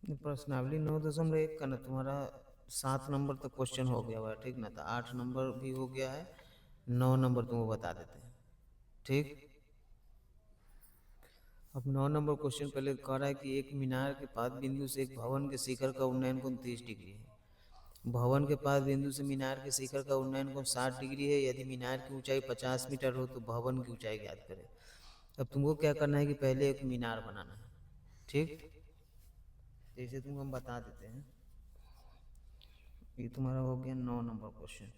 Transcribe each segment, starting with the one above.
प्रश्नावली 9.1 का ना तुम्हारा 7 नंबर तक क्वेश्चन हो गया हुआ है, ठीक ना। तो 8 नंबर भी हो गया है, 9 नंबर तुमको बता देते हैं, ठीक। अब 9 नंबर क्वेश्चन पहले कह रहा है कि एक मीनार के पाद बिंदु से एक भवन के शिखर का उन्नयन कोण 30 डिग्री है। भवन के पाद बिंदु से मीनार के शिखर का उन्नयन कोण 60 डिग्री है। यदि मीनार की ऊंचाई 50 मीटर हो तो भवन की ऊंचाई ज्ञात करें। अब तुमको क्या करना है कि पहले एक मीनार बनाना है, ठीक। जैसे तुमको हम बता देते हैं, ये तुम्हारा हो गया 9 नंबर क्वेश्चन।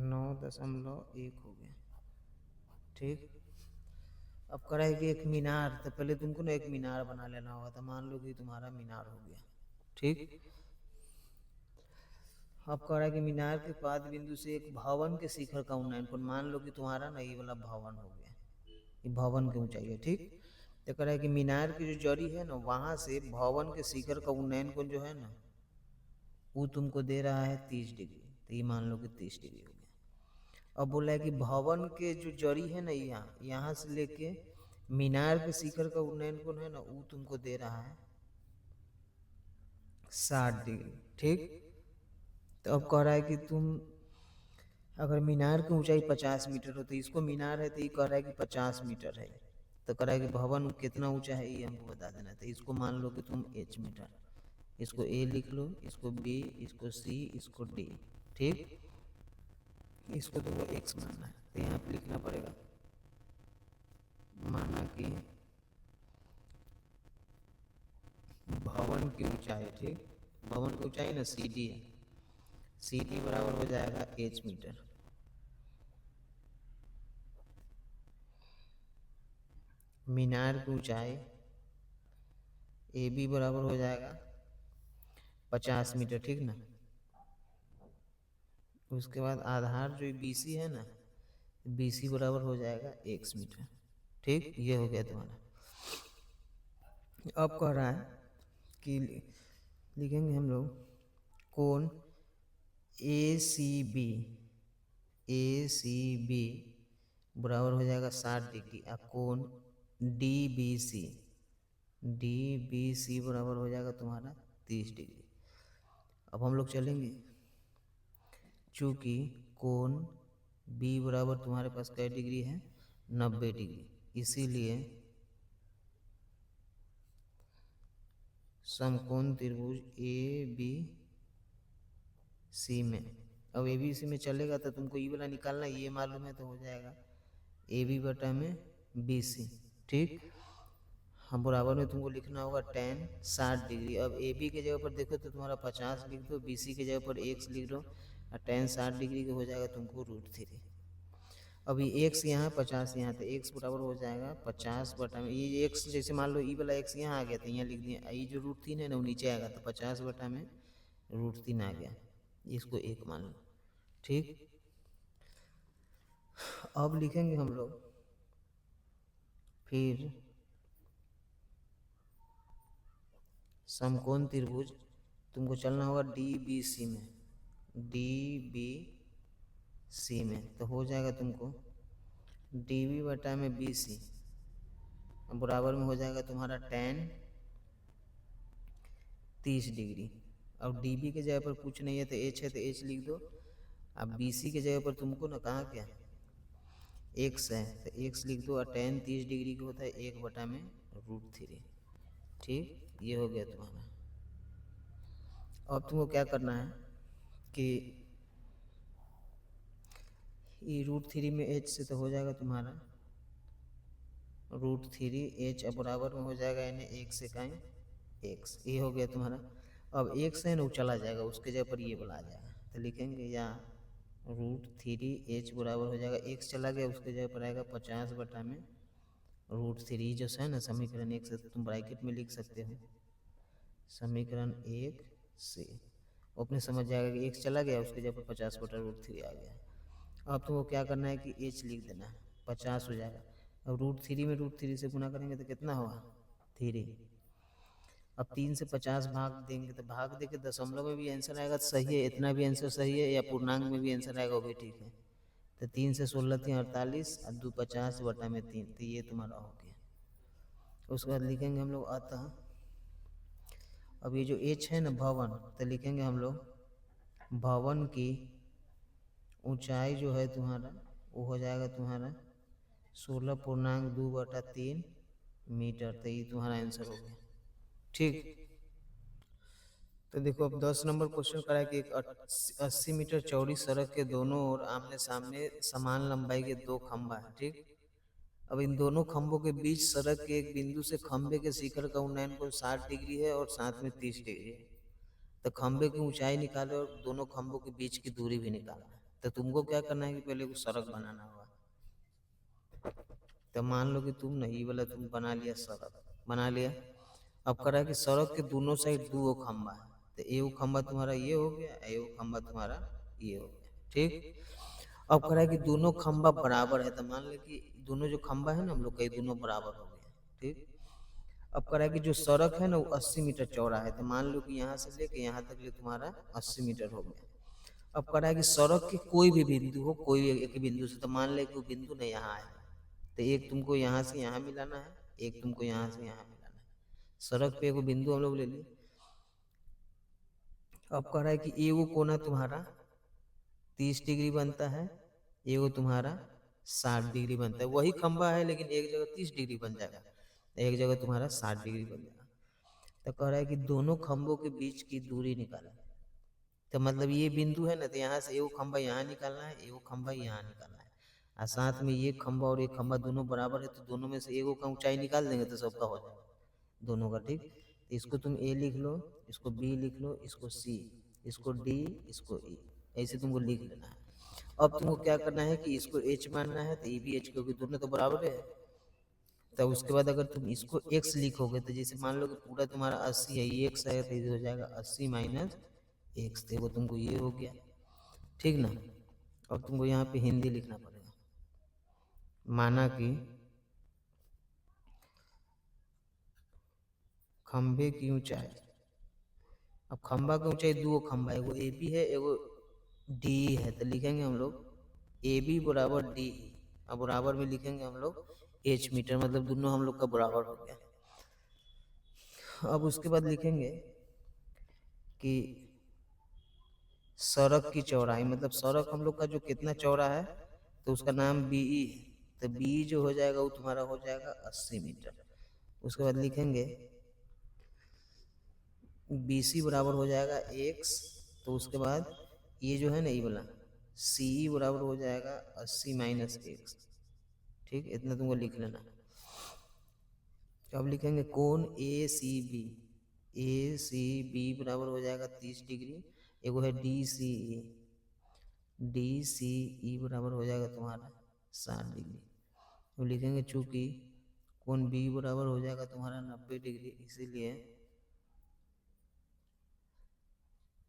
9.1 हो गया, ठीक। अब करा है कि एक मीनार, तो पहले तुमको ना एक मीनार बना लेना होगा। तो मान लो कि तुम्हारा मीनार हो गया, ठीक। अब कह रहा है कि मीनार के पाद बिंदु से एक भवन के शिखर का उन्नयन कोण, मान लो कि तुम्हारा ना ये वाला भवन हो गया, ये भवन की ऊंचाई है, ठीक। तो कह रहा है कि मीनार की जो जड़ी है ना वहां से भवन के शिखर का उन्नयन कोण जो है ना वो तुमको दे रहा है 30 डिग्री। तो ये मान लो कि 30 डिग्री हो गया। अब बोला है कि भवन के जो जड़ी है ना यहाँ यहाँ से लेके मीनार के शिखर का उन्नयन कोण है ना वो तुमको दे रहा है 60 डिग्री, ठीक। तो अब कह रहा है कि तुम अगर मीनार की ऊंचाई 50 मीटर हो तो इसको मीनार है तो ये कह रहा है कि 50 मीटर है। तो कह रहा है कि भवन कितना ऊंचा है ये हमको बता देना। तो इसको मान लो कि तुम h मीटर, इसको ए लिख लो, इसको बी, इसको सी, इसको डी, ठीक। इसको तुमको एक्स मानना है तो यहाँ पे लिखना पड़ेगा, माना कि भवन की ऊंचाई, ठीक। भवन की ऊंचाई ना सी डी है, सी डी बराबर हो जाएगा h मीटर। मीनार की ऊंचाई ए बी बराबर हो जाएगा 50 मीटर, ठीक ना। उसके बाद आधार जो बी सी है ना, बी सी बराबर हो जाएगा x मीटर, ठीक। ये हो गया तुम्हारा। अब कह रहा है कि लिखेंगे हम लोग कोण ए सी बी, ए सी बी बराबर हो जाएगा 60 डिग्री। और कोण D B C, D B C बराबर हो जाएगा तुम्हारा 30 डिग्री। अब हम लोग चलेंगे, चूंकि कोण बी बराबर तुम्हारे पास कै डिग्री है 90 डिग्री, इसीलिए समकोण त्रिभुज ए बी सी में, अब ए बी सी में चलेगा तो तुमको ये वाला निकालना, ये मालूम है तो हो जाएगा ए बी बटा में बी सी, ठीक। हम बराबर में तुमको लिखना होगा tan 60 डिग्री। अब ए बी के जगह पर देखो तो तुम्हारा 50 लिख दो, बी सी के जगह पर x लिख दो, और tan 60 डिग्री का हो जाएगा तुमको √3। अभी x यहाँ 50 यहाँ, तो x बराबर हो जाएगा 50 बटा में ये x, जैसे मान लो ई वाला x यहाँ आ गया तो यहाँ लिख दिया, ये जो √3 है ना वो नीचे आएगा तो 50 बटा में √3 आ गया, इसको 1 मान लो, ठीक। अब लिखेंगे हम लोग फिर समकोण त्रिभुज, तुमको चलना होगा डी बी सी में, डी बी सी में। तो हो जाएगा तुमको डी बी बटा में बी सी बराबर में हो जाएगा तुम्हारा tan 30 डिग्री। अब डी बी के जगह पर कुछ नहीं है तो एच है तो एच लिख दो। अब बी सी के जगह पर तुमको ना कहाँ क्या एक्स है तो एक्स लिख दो, और tan 30 डिग्री का होता है 1 बटा में √3, ठीक। ये हो गया तुम्हारा। अब तुमको क्या करना है कि ये √3 में h से तो हो जाएगा तुम्हारा √3h, अब बराबर में हो जाएगा यानी 1 से काइन x, ये हो गया तुम्हारा। अब x है ना वो चला जाएगा, उसके जगह पर ये वाला आ जाएगा तो लिखेंगे या √3h बराबर हो जाएगा, x चला गया उसके जगह पर आएगा 50 बटा में √3, जो है ना समीकरण 1 से तुम ब्रैकेट में लिख सकते हो, समीकरण 1 से अपने समझ जाएगा कि x चला गया उसके जगह पर 50 बटा √3 आ गया। अब तुमको क्या करना है कि h लिख देना है, 50 हो जाएगा। अब √3 में √3 से गुना करेंगे तो कितना होगा 3। अब 3 से 50 भाग देंगे तो भाग दे के दशमलव में भी आंसर आएगा तो सही है, इतना भी आंसर सही है, या पूर्णांक में भी आंसर आएगा वो भी ठीक है। तो 3 से 16 3 48 और 2 50 बटा में 3, तो ये तुम्हारा हो गया। उसके बाद लिखेंगे हम लोग अतः, अब ये जो एच है ना भवन, तो लिखेंगे हम लोग भवन की ऊंचाई जो है तुम्हारा वो हो जाएगा तुम्हारा 16.2/3 मीटर, तो ये तुम्हारा आंसर हो गया। ठीक, तो देखो अब 10 नंबर क्वेश्चन करा है कि एक 80 मीटर चौड़ी सड़क के दोनों ओर आमने सामने समान लंबाई के दो खंभा है। ठीक, अब इन दोनों खंभों के बीच सड़क के एक बिंदु से खंभे के शिखर का उन्नयन कोण 60 डिग्री है और साथ में 30 डिग्री है। तो खंभे की ऊंचाई निकाले और दोनों खंभों के बीच की दूरी भी निकालना है। तो तुमको क्या करना है कि पहले वो सड़क बनाना होगा। तो मान लो कि तुम नहीं वाला तुम बना लिया, सड़क बना लिया। अब करा है कि सड़क के दोनों साइड दो खंभा है, तो एक खंभा तुम्हारा ये हो गया, एक खंभा तुम्हारा ये हो गया। ठीक, अब करा है कि दोनों खंभा बराबर है, तो मान लो कि दोनों जो खंभा है ना हम लोग का दोनों बराबर हो गया। ठीक, अब करा है कि जो सड़क है ना वो 80 मीटर चौड़ा है, तो मान लो कि यहाँ से लेके यहाँ तक ले तुम्हारा 80 मीटर हो गया। अब करा है कि सड़क के कोई भी बिंदु हो, कोई एक बिंदु से, तो मान ले कि वो बिंदु ने यहाँ आएगा, तो एक तुमको यहाँ से यहाँ मिलाना है, एक तुमको यहाँ से यहाँ मिलाना है। सड़क पे एक बिंदु हम लोग ले लिए। अब कह रहा है कि एगो कोना तुम्हारा 30 डिग्री बनता है, एगो तुम्हारा 60 डिग्री बनता है। वही खंभा है लेकिन एक जगह 30 डिग्री बन जाएगा, एक जगह तुम्हारा 60 डिग्री बन जाएगा। तो कह रहा है कि दोनों खंभों के बीच की दूरी निकालना। तो मतलब ये बिंदु है ना, तो यहाँ से एगो खंभा यहाँ निकालना है, एगो खंभा यहाँ निकालना है, और साथ में ये खंभा और ये खंभा दोनों बराबर है, तो दोनों में से एगो का ऊंचाई निकाल देंगे तो सबका हो जाएगा दोनों का। ठीक, तो इसको तुम ए लिख लो, इसको बी लिख लो, इसको सी, इसको डी, इसको ई, ऐसे तुमको लिख लेना है। अब तुमको क्या करना है कि इसको एच मानना है, तो ये भी एच, क्योंकि दोनों तो बराबर है। तो उसके बाद अगर तुम इसको एक्स लिखोगे, तो जैसे मान लो कि पूरा तुम्हारा 80 है, ये एक्स है, तो ये हो जाएगा 80 माइनस एक्स, देखो तुमको ये हो गया। ठीक ना, अब तुमको यहाँ पे हिंदी लिखना पड़ेगा। माना कि खंभे की ऊंचाई, अब खंभा की ऊंचाई दो खंभा, एगो ए बी है, एगो डी है, तो लिखेंगे हम लोग ए बी बराबर डी, अब बराबर में लिखेंगे हम लोग एच मीटर, मतलब दोनों हम लोग का बराबर हो गया। अब उसके बाद लिखेंगे कि सड़क की चौड़ाई, मतलब सड़क हम लोग का जो कितना चौड़ा है, तो उसका नाम बी ई है, तो बी जो हो जाएगा वो तुम्हारा हो जाएगा 80 मीटर। उसके बाद लिखेंगे बी सी बराबर हो जाएगा एक्स, तो उसके बाद ये जो है ना ये वाला सी ई बराबर हो जाएगा 80 माइनस एक्स। ठीक, इतना तुमको लिख लेना। अब लिखेंगे कोण ए सी बी, ए सी बी बराबर हो जाएगा 30 डिग्री, एगो है डी सी ई, डी सी ई बराबर हो जाएगा तुम्हारा 60 डिग्री। अब लिखेंगे चूंकि कोण बी बराबर हो जाएगा तुम्हारा 90 डिग्री, इसीलिए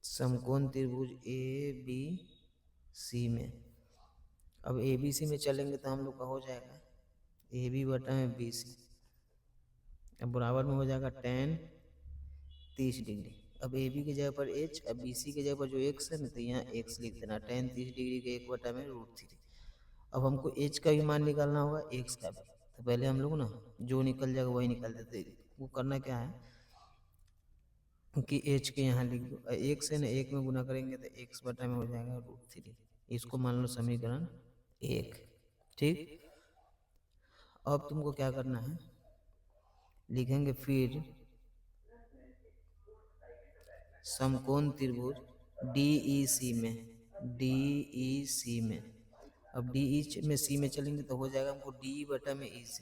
समकोण त्रिभुज ए बी सी में, अब ए बी सी में चलेंगे तो हम लोग का हो जाएगा ए बी बटा में बी सी, अब बराबर में हो जाएगा tan 30 डिग्री। अब ए बी की जगह पर एच, अब बी सी की जगह पर जो एक्स है ना, तो यहाँ एक्स लिख देना, tan 30 डिग्री के 1 बटा में √3। अब हमको एच का भी मान निकालना होगा, एक्स का भी, तो पहले हम लोग ना जो निकल जाएगा वही निकाल देते। वो करना क्या है कि एच के यहाँ लिख दो, एक से ना एक में गुना करेंगे तो एक्स बटा में हो जाएगा √3, इसको मान लो समीकरण 1। ठीक, अब तुमको क्या करना है, लिखेंगे फिर समकोण त्रिभुज DEC में, DEC में, अब DE में सी में चलेंगे तो हो जाएगा हमको DE बटा में EC,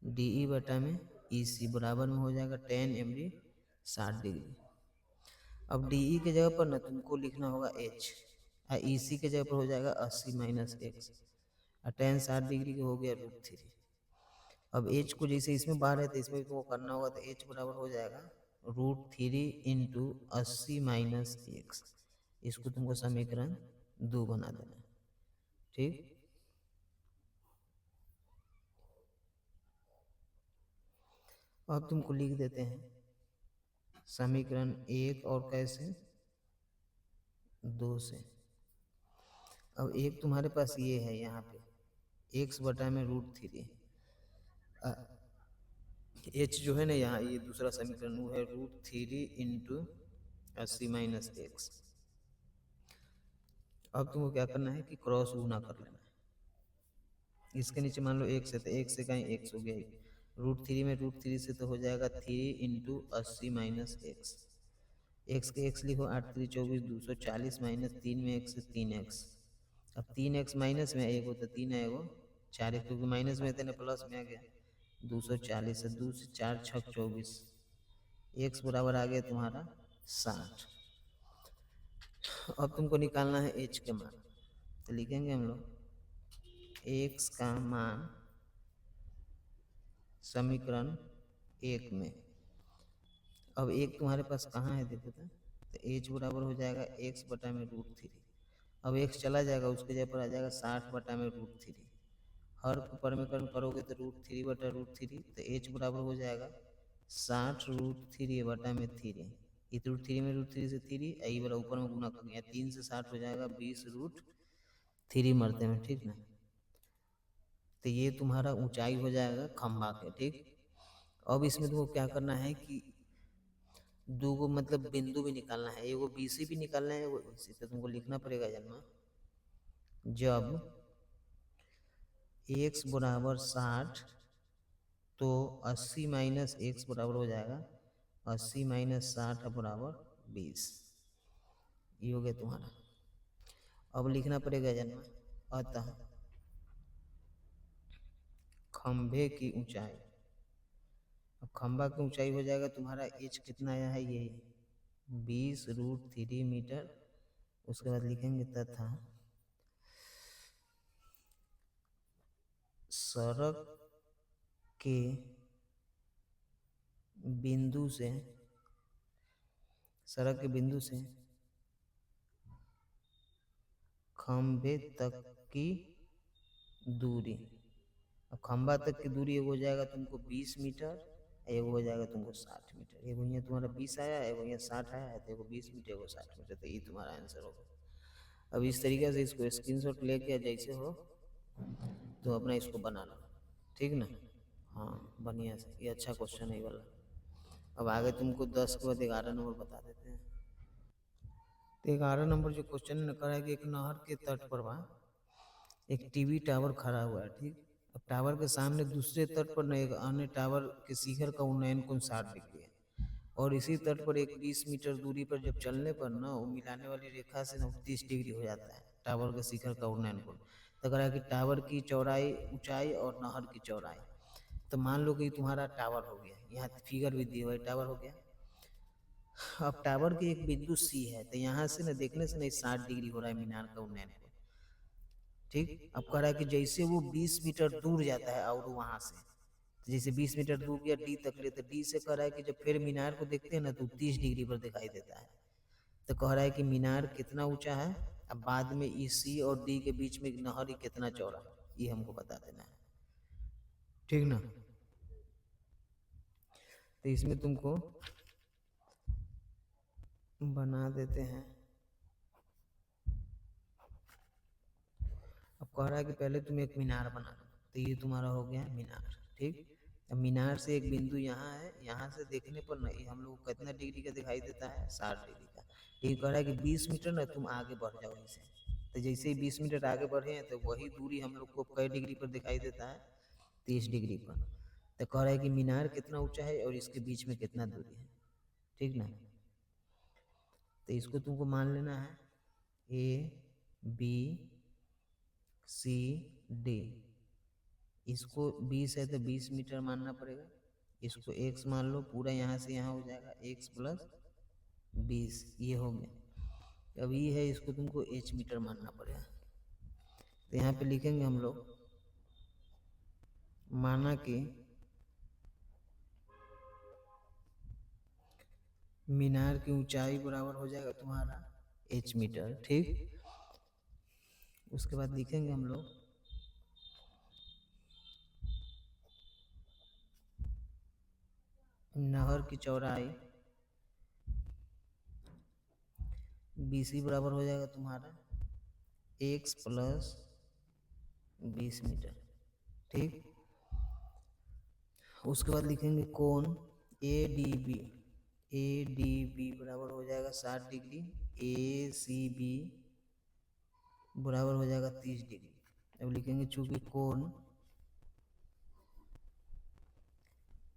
DE बटा में EC बराबर में हो जाएगा tan MD 60 डिग्री। अब DE के जगह पर ना तुमको लिखना होगा H, और EC के जगह पर हो जाएगा 80 माइनस एक्स, और tan 60 डिग्री के हो गया √3। अब H को जैसे इसमें बाहर है तो इसमें भी तुमको करना होगा, तो H बराबर हो जाएगा √3 इंटू 80 माइनस एक्स, इसको तुमको समीकरण 2 बना देना। ठीक, अब तुमको लिख देते हैं समीकरण 1 और कैसे 2 से। अब एक तुम्हारे पास ये है यहाँ पे x बटा में √3, h जो है ना यहाँ ये दूसरा समीकरण वो है √3 इंटू 80 - x। अब तुमको क्या करना है कि क्रॉस गुना कर लेना है। इसके नीचे मान लो x है तो x से कहीं x हो गया, √3 में √3 से तो हो जाएगा 3 इंटू 80 - x। x के x लिखो 8 3 24 240 -3 में x से 3x। अब 3x माइनस में एगो तो 3 है एगो 4 क्योंकि माइनस में थे ना प्लस में आ गया 240 से 2 से 4 6 24, x बराबर आ गया तुम्हारा 60। अब तुमको निकालना है h के मान, तो लिखेंगे हम लोग x का मान समीकरण 1 में। अब एक तुम्हारे पास कहाँ है देखो तो h बराबर हो जाएगा x बटा में √3। अब x चला जाएगा उसके जगह पर आ जाएगा 60 बटा में √3। हर परमीकरण करोगे तो √3 बटा √3, तो h बराबर हो जाएगा 60 √3 बटा में 3। ये √3 में √3 से 3 यही वाला ऊपर में गुना कर दिया 3 से 60 हो जाएगा 20 √3 मरते में, ठीक ना। तो ये तुम्हारा ऊंचाई हो जाएगा खंभा के, ठीक। अब इसमें तुमको क्या करना है कि दो गो मतलब बिंदु भी निकालना है, एगो BC भी निकालना है एगो AC। तो तुमको लिखना पड़ेगा जन्मा जब x बराबर 60 तो 80 - x बराबर हो जाएगा 80 - 60 बराबर 20। ये हो गया तुम्हारा। अब लिखना पड़ेगा जन्मा अतः खंभे की ऊंचाई। अब खंभा की ऊंचाई हो जाएगा तुम्हारा h कितना आया है ये 20 √3 मीटर। उसके बाद लिखेंगे तथा सड़क के बिंदु से खंभे तक की दूरी। अब खंभा तक की दूरी एगो हो जाएगा तुमको 20 मीटर, एगो हो जाएगा तुमको 60 मीटर। एगो यहाँ तुम्हारा 20 आया, एगो यहाँ 60 आया है, तो एगो 20 मीटर एगो 60 मीटर। तो ये तुम्हारा आंसर होगा। अब इस तरीके से इसको स्क्रीनशॉट लेके जैसे हो तो अपना इसको बना लो, ठीक ना। हाँ बढ़िया से, ये अच्छा क्वेश्चन है वाला। अब आगे तुमको 10 के बाद 11 नंबर बता देते हैं। तो 11 नंबर जो क्वेश्चन ने करा है कि एक नहर के तट पर एक टीवी टावर खड़ा हुआ है, ठीक। अब टावर के सामने दूसरे तट पर एक अन्य टावर के शिखर का उन्नयन कोण 60 डिग्री है, और इसी तट पर एक 20 मीटर दूरी पर जब चलने पर ना वो मिलाने वाली रेखा से 30 डिग्री हो जाता है टावर के शिखर का उन्नयन कोण। तो कह रहा है कि टावर की चौड़ाई ऊंचाई और नहर की चौड़ाई। तो मान लो कि तुम्हारा टावर हो गया, यहाँ फिगर भी दिया हुआ है, टावर हो गया। अब टावर के एक बिंदु C है, तो यहाँ से ना देखने से नहीं 60 डिग्री हो रहा है मीनार का उन्नयन कोण, ठीक। अब कह रहा है कि जैसे वो 20 मीटर दूर जाता है और वहां से तो जैसे 20 मीटर दूर गया D तक ले, तो D से कह रहा है कि जब फिर मीनार को देखते हैं ना तो 30 डिग्री पर दिखाई देता है। तो कह रहा है कि मीनार कितना ऊंचा है, अब बाद में C और D के बीच में नहर कितना चौड़ा, ये हमको बता देना है, ठीक ना। तो इसमें तुमको बना देते हैं। अब कह रहा है कि पहले तुम एक मीनार बना लो, तो ये तुम्हारा हो गया मीनार, ठीक। अब मीनार से एक बिंदु यहाँ है, यहाँ से देखने पर ना हम लोग कितना डिग्री का दिखाई देता है 60 डिग्री का। ये कह रहा है कि 20 मीटर ना तुम आगे बढ़ जाओ इसे। तो जैसे ही 20 मीटर आगे बढ़े हैं तो वही दूरी हम लोग को कई डिग्री पर दिखाई देता है 30 डिग्री पर। तो कह रहा है कि मीनार कितना ऊंचा है और इसके बीच में कितना दूरी है, ठीक ना। तो इसको तुमको मान लेना है ABCD। इसको 20 है तो 20 मीटर मानना पड़ेगा, इसको x मान लो, पूरा यहाँ से यहाँ हो जाएगा x + 20, ये हो गया। अब ये है, इसको तुमको h मीटर मानना पड़ेगा। तो यहाँ पे लिखेंगे हम लोग माना कि मीनार की ऊंचाई बराबर हो जाएगा तुम्हारा h मीटर, ठीक। उसके बाद लिखेंगे हम लोग नहर की चौड़ाई BC बराबर हो जाएगा तुम्हारा x प्लस 20 मीटर। ठीक, उसके बाद लिखेंगे कोण ए डी बी बराबर हो जाएगा 60 डिग्री, ए सी बी बराबर हो जाएगा 30 डिग्री। अब लिखेंगे चूंकि कोण,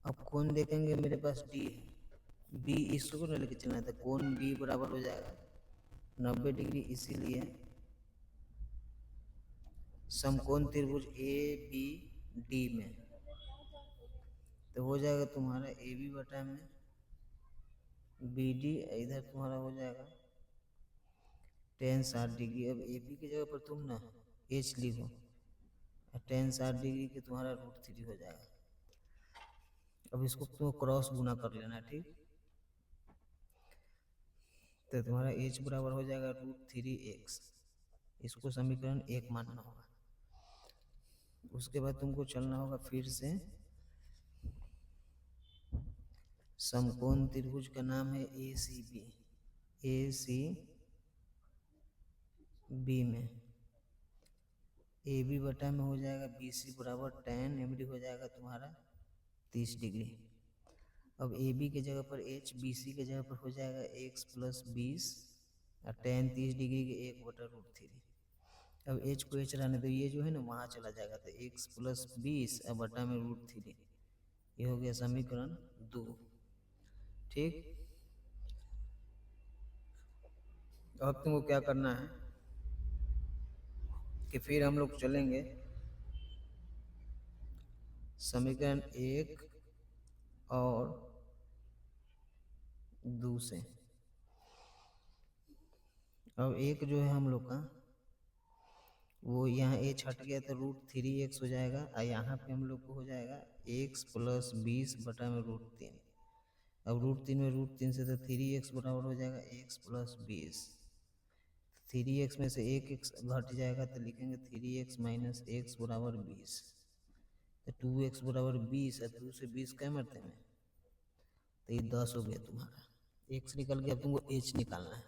अब कोण देखेंगे मेरे पास डी है, बी इसको ना लेके चलना था, कोण बी बराबर हो जाएगा 90 डिग्री, इसीलिए समकोण त्रिभुज ए बी डी में तो हो जाएगा तुम्हारा ए बी बटा में बी डी, इधर तुम्हारा हो जाएगा tan 60 डिग्री। अब ए बी की जगह पर तुम ना एच लिखो, tan 60 डिग्री के तुम्हारा √3 हो जाएगा। अब इसको तुम क्रॉस गुना कर लेना। ठीक, तो तुम्हारा एच बराबर हो जाएगा √3x, इसको समीकरण 1 मानना होगा। उसके बाद तुमको चलना होगा फिर से समकोण त्रिभुज का नाम है ए सी बी में ए बी बटा में हो जाएगा बी सी बराबर tan एम हो जाएगा तुम्हारा 30 डिग्री। अब ए बी के जगह पर एच, बी सी के जगह पर हो जाएगा x प्लस 20 और tan 30 डिग्री के 1/√3। अब एच को एच रहने दो, ये जो है ना वहाँ चला जाएगा, तो x प्लस 20 और बटा में √3, ये हो गया समीकरण 2। ठीक, अब तुमको क्या करना है कि फिर हम लोग चलेंगे समीकरण 1 और 2 से। अब एक जो है हम लोग का वो यहाँ एच हट गया तो √3x हो जाएगा, और यहाँ पे हम लोग को हो जाएगा x प्लस 20 बटा में √3। अब √3 में √3 से तो 3x बराबर हो जाएगा x प्लस 20। 3x में से एक x घट जाएगा तो लिखेंगे 3x माइनस x बराबर 20, तो 2x बराबर 20 और 2 से 20 क्या मरते हैं, तो ये 10 हो गया तुम्हारा। x निकल गया, अब तुमको h निकालना है,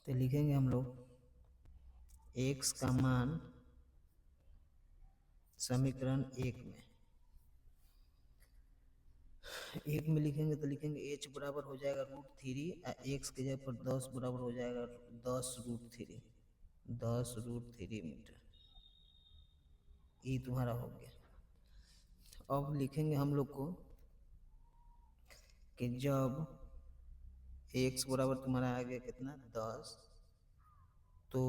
तो लिखेंगे हम लोग x का मान समीकरण 1 में लिखेंगे तो लिखेंगे h बराबर हो जाएगा √3 और x के जगह पर 10 बराबर हो जाएगा 10 √3 मीटर, ये तुम्हारा हो गया। अब लिखेंगे हम लोग को कि जब x बराबर तुम्हारा आ गया कितना 10, तो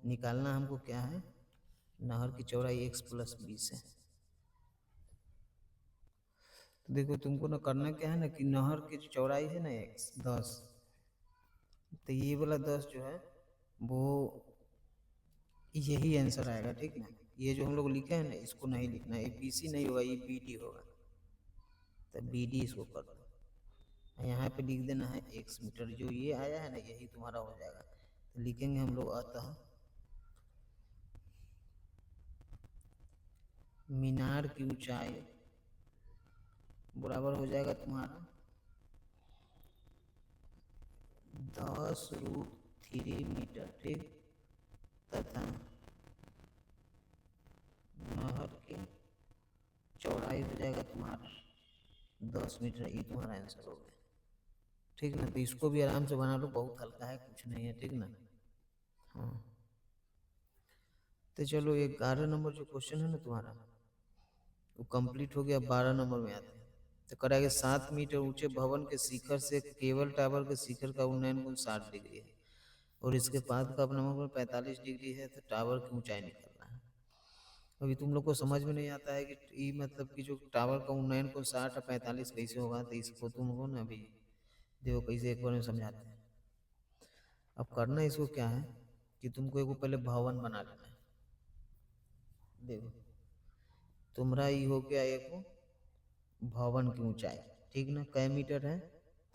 निकालना हमको क्या है, नहर की चौड़ाई x प्लस 20 है। तो देखो तुमको ना करना क्या है ना कि नहर की जो चौड़ाई है ना x 10, तो ये वाला 10 जो है वो यही आंसर आएगा। ठीक ना, ये जो हम लोग लिखे हैं ना इसको नहीं लिखना, ये बी सी नहीं होगा, ये बी डी होगा, तो बी डी इसको कर दो, यहाँ पे लिख देना है x मीटर, जो ये आया है ना यही तुम्हारा हो जाएगा। तो लिखेंगे हम लोग अतः मीनार की ऊंचाई बराबर हो जाएगा तुम्हारा 10√3 मीटर। ठीक, तथा नहर की चौड़ाई हो जाएगा तुम्हारा 10 मीटर, ये तुम्हारा आंसर हो गया। ठीक ना, तो इसको भी आराम से बना लो, बहुत हल्का है, कुछ नहीं है। ठीक ना, हाँ, तो चलो 11 नंबर जो क्वेश्चन है ना तुम्हारा वो कंप्लीट हो गया। 12 नंबर में आते हैं, तो कराएंगे 7 मीटर ऊंचे भवन के शिखर से केबल टावर के शिखर का उन्नयन कोण 60 डिग्री है और इसके पाद का अपनमन 45 डिग्री है, तो टावर की ऊंचाई निकालना है। अभी तुम लोग को समझ में नहीं आता है कि ये मतलब कि जो टावर का उन्नयन कोण 60 और 45 कैसे होगा, तो इसको तुम लोग ना अभी देखो कैसे एक बार में समझाते हैं। अब करना इसको क्या है कि तुमको एक पहले भवन बना लेना है। देखो तुम्हारा ये हो गया एक भवन की ऊंचाई, ठीक ना, कै मीटर है,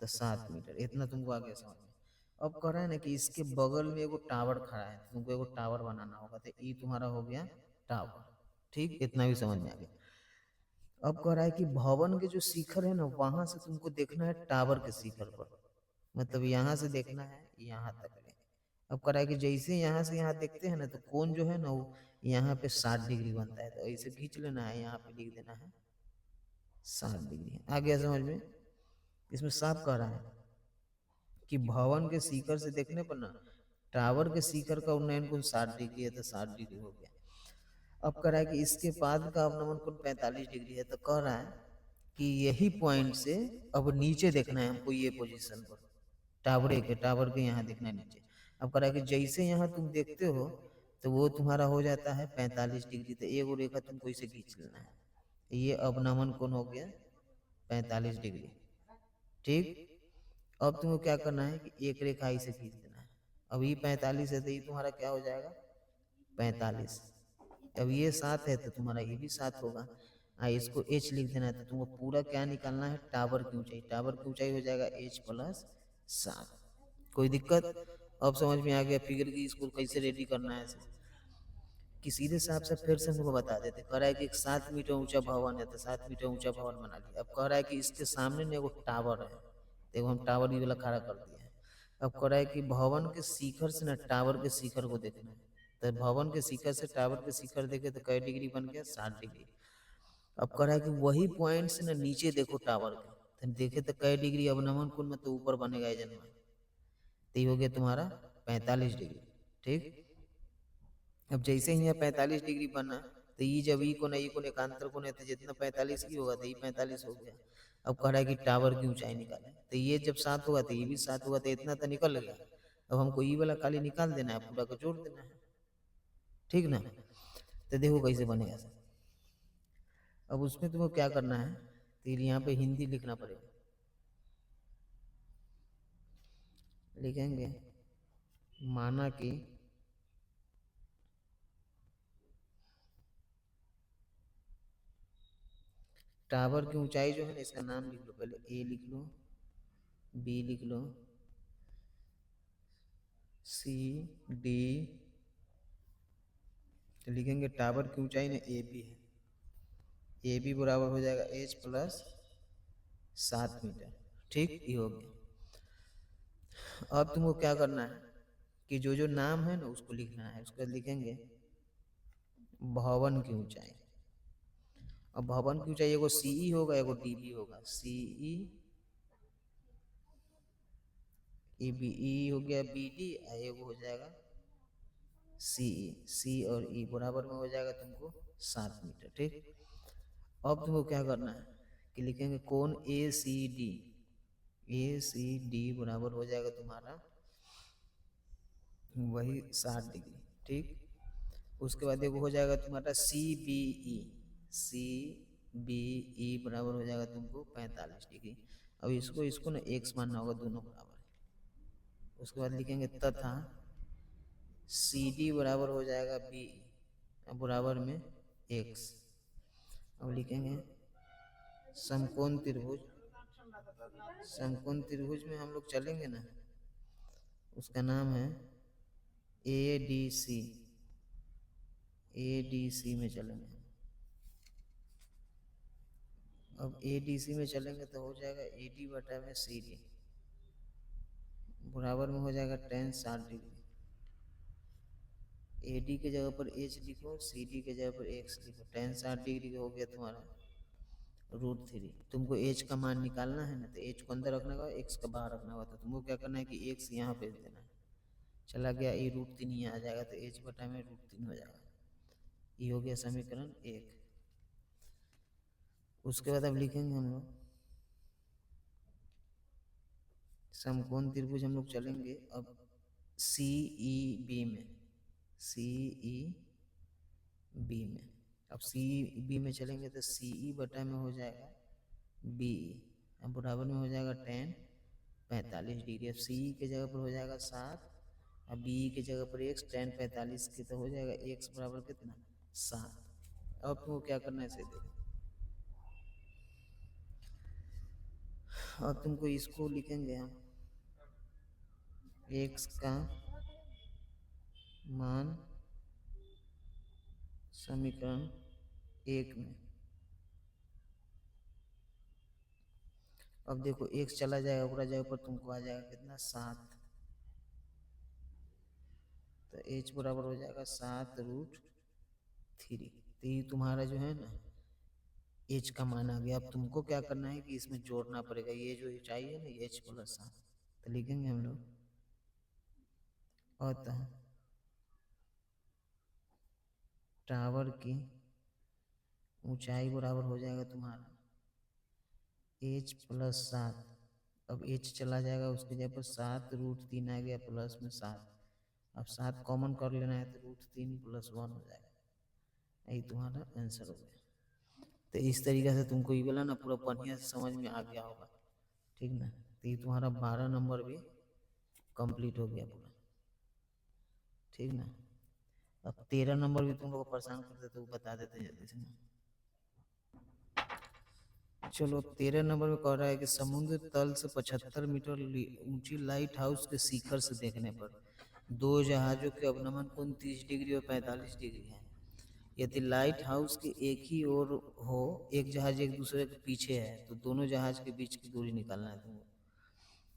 तो 7 मीटर, इतना तुमको आ गया समझ में। अब कह रहा है ना कि इसके बगल में एगो टावर खड़ा है, तुमको एगो टावर बनाना होगा, तो ये तुम्हारा हो गया टावर। ठीक, इतना भी समझ में आ गया। अब कह रहा है कि भवन के जो शिखर है ना वहां से तुमको देखना है टावर के शिखर पर, मतलब यहाँ से देखना है यहाँ तक में, अब करा है कि जैसे यहाँ से यहाँ देखते हैं ना तो कोण जो है ना वो यहाँ पे 60 डिग्री बनता है, तो ऐसे खींच लेना है, यहाँ पे लिख देना है 60 डिग्री। आ गया समझ में? इसमें साफ कह रहा है कि भवन के शिखर से देखने पर ना टावर के शिखर का उन्नयन कोण 60 डिग्री है, तो 60 डिग्री हो गया। अब कह रहा है कि इसके बाद का अवनमन कोण 45 डिग्री है, तो कह रहा है कि यही पॉइंट से अब नीचे देखना है हमको, ये पोजीशन पर टावर के यहाँ देखना है नीचे। अब कह रहा है कि जैसे यहाँ तुम देखते हो तो वो तुम्हारा हो जाता है 45 डिग्री, तो एक और रेखा तुमको इसे खींच लेना है, ये अवनमन कोण हो गया 45 डिग्री। ठीक, अब तुमको क्या करना है कि एक रेखा इसे खींच देना है। अब ये 45 है तो ये तुम्हारा क्या हो जाएगा 45। अब ये 7 है तो तुम्हारा ये भी 7 होगा। इसको h लिख देना है, तो तुमको पूरा क्या निकालना है, टावर की ऊंचाई। टावर की ऊंचाई हो जाएगा h प्लस 7। कोई दिक्कत? अब समझ में आ गया फिगर की इसको कैसे रेडी करना है। कि सीधे साफ से फिर से हमको बता देते, कह रहा है कि एक 7 मीटर ऊंचा भवन है, तो 7 मीटर ऊंचा भवन बना लिया। अब कह रहा है कि इसके सामने ना एगो टावर है, तो एगो हम टावर ये वाला खड़ा कर दिया है। अब कह रहा है कि भवन के शिखर से ना टावर के शिखर को देखना है, तो भवन के शिखर से टावर के शिखर देखे तो कै डिग्री बन गया 60 डिग्री। अब कह रहा है कि वही पॉइंट से ना नीचे देखो टावर के, तो देखे तो कै डिग्री अवनमन कोण में तो ऊपर बनेगा जन्म, तो ये हो गया तुम्हारा 45 डिग्री। ठीक, अब जैसे ही यहाँ 45 डिग्री बना तो ये जब ई कोण एकांतर कोण है, तो जितना 45 की होगा तो ये 45 हो गया। अब कह रहा है कि टावर की ऊंचाई निकाले, तो ये जब 7 होगा तो ये भी 7 होगा, तो इतना तो निकल गया। अब हमको ये वाला खाली निकाल देना है, पूरा को जोड़ देना है। ठीक ना? तो देखो कैसे बनेगा सर। अब उसमें तुमको क्या करना है, तो यहाँ पे हिंदी लिखना पड़ेगा। लिखेंगे माना कि टावर की ऊंचाई जो है ना, इसका नाम लिख लो पहले, ए लिख लो, बी लिख लो, सी डी, तो लिखेंगे टावर की ऊंचाई ना ए बी है, ए बी बराबर हो जाएगा h प्लस 7 मीटर। ठीक, ये हो गया। अब तुमको क्या करना है कि जो जो नाम है ना उसको लिखना है। उसके बाद लिखेंगे भवन की ऊंचाई। अब भवन की ऊंचाई एगो सीई होगा, एगो डीबी होगा। सीई, ई बी, ई हो गया बी डी, एगो हो जाएगा सीई। सी और ई बराबर में हो जाएगा तुमको 7 मीटर। ठीक, अब तुमको क्या करना है कि लिखेंगे कोण ए सी डी। ए सी डी बराबर हो जाएगा तुम्हारा वही 60 डिग्री। ठीक, उसके बाद देखो हो जाएगा तुम्हारा C B E. C B E बराबर हो जाएगा तुमको 45 डिग्री। अब इसको इसको ना एक्स मानना होगा, दोनों बराबर है। उसके बाद लिखेंगे तथा सी डी बराबर हो जाएगा बी बराबर में एक्स। अब लिखेंगे समकोण त्रिभुज। समकोण त्रिभुज में हम लोग चलेंगे ना, उसका नाम है A D C. A D C में चलेंगे। अब ए डी सी में चलेंगे तो हो जाएगा ए डी बटा में सी डी बराबर में हो जाएगा टेन 60 डिग्री। ए डी के जगह पर एच लिखो, सी डी के जगह पर एक्स लिखो। टेन 60 डिग्री हो गया तुम्हारा √3। तुमको एच का मान निकालना है ना, तो एच को अंदर रखना होगा, एक्स का बाहर रखना होगा। तो तुमको क्या करना है कि एक्स यहाँ भेज देना है, चला गया ये √3 यहाँ आ जाएगा, तो एच बटा में √3 हो जाएगा। ये हो गया समीकरण 1। उसके बाद अब लिखेंगे हम लोग समकोण त्रिभुज हम लोग चलेंगे अब सी ई बी में। सी ई बी में, अब सी बी में चलेंगे तो सी ई बटा में हो जाएगा बी ई, अब बराबर में हो जाएगा टेन 45 डिग्री। अब सी ई के जगह पर हो जाएगा 7, अब बी ई के जगह पर एक्स, टेन 45 के तो हो जाएगा एक्स बराबर कितना 7। अब तुमको क्या करना है इसे देखो। अब तुमको इसको लिखेंगे हम एक्स का मान समीकरण 1 में। अब देखो एक्स चला जाएगा, पूरा जगह पर तुमको आ जाएगा कितना 7। तो h बराबर हो जाएगा 7√3। तो ये तुम्हारा जो है ना h का मान आ गया। अब तुमको क्या करना है कि इसमें जोड़ना पड़ेगा, ये जो ऊंचाई है ना h प्लस 7, तो लिखेंगे हम लोग अतः टावर की ऊंचाई बराबर हो जाएगा तुम्हारा h प्लस 7। अब h चला जाएगा, उसके जगह पर 7√3 आ गया प्लस में 7। अब 7 कॉमन कर लेना है तो √3 + 1 हो जाएगा। यही तुम्हारा आंसर हो गया। तो इस तरीके से तुमको ये वाला ना पूरा बढ़िया से समझ में आ गया होगा, ठीक ना। तो ये तुम्हारा 12 नंबर भी कंप्लीट हो गया पूरा, ठीक ना। अब 13 नंबर भी तुम लोग को परेशान करते तो बता देते जल्दी से ना। चलो 13 नंबर में कह रहा है कि समुद्र तल से 75 मीटर ऊंची लाइट हाउस के शिखर से देखने पर दो जहाजों के अवनमन कोण 30 डिग्री और 45 डिग्री है। यदि लाइट हाउस के एक ही ओर हो, एक जहाज एक दूसरे के पीछे है, तो दोनों जहाज के बीच की दूरी निकालना है तुमको।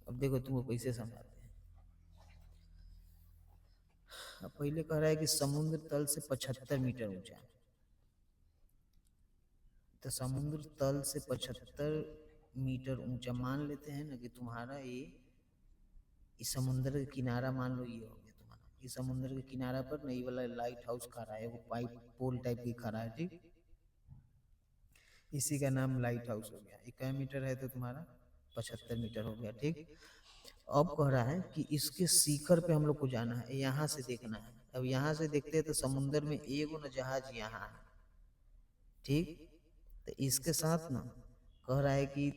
अब देखो तुमको कैसे समझाते हैं। अब पहले कह रहा है कि समुद्र तल से 75 मीटर ऊंचा, तो समुद्र तल से 75 मीटर ऊंचा मान लेते हैं ना कि तुम्हारा ये इस समुद्र का किनारा मान लो, ये हो गया तुम्हारा इस समुद्र के किनारा पर नई वाला लाइट हाउस खड़ा है, वो पाइप पोल टाइप की खड़ा है, ठीक। इसी का नाम लाइट हाउस हो गया। ये क्या मीटर है तो तुम्हारा 75 मीटर हो गया, ठीक। अब कह रहा है कि इसके शिखर पे हम लोग को जाना है, यहाँ से देखना है। अब यहाँ से देखते हैं तो समुद्र में एक न जहाज यहाँ है, ठीक। तो इसके साथ ना कह रहा है कि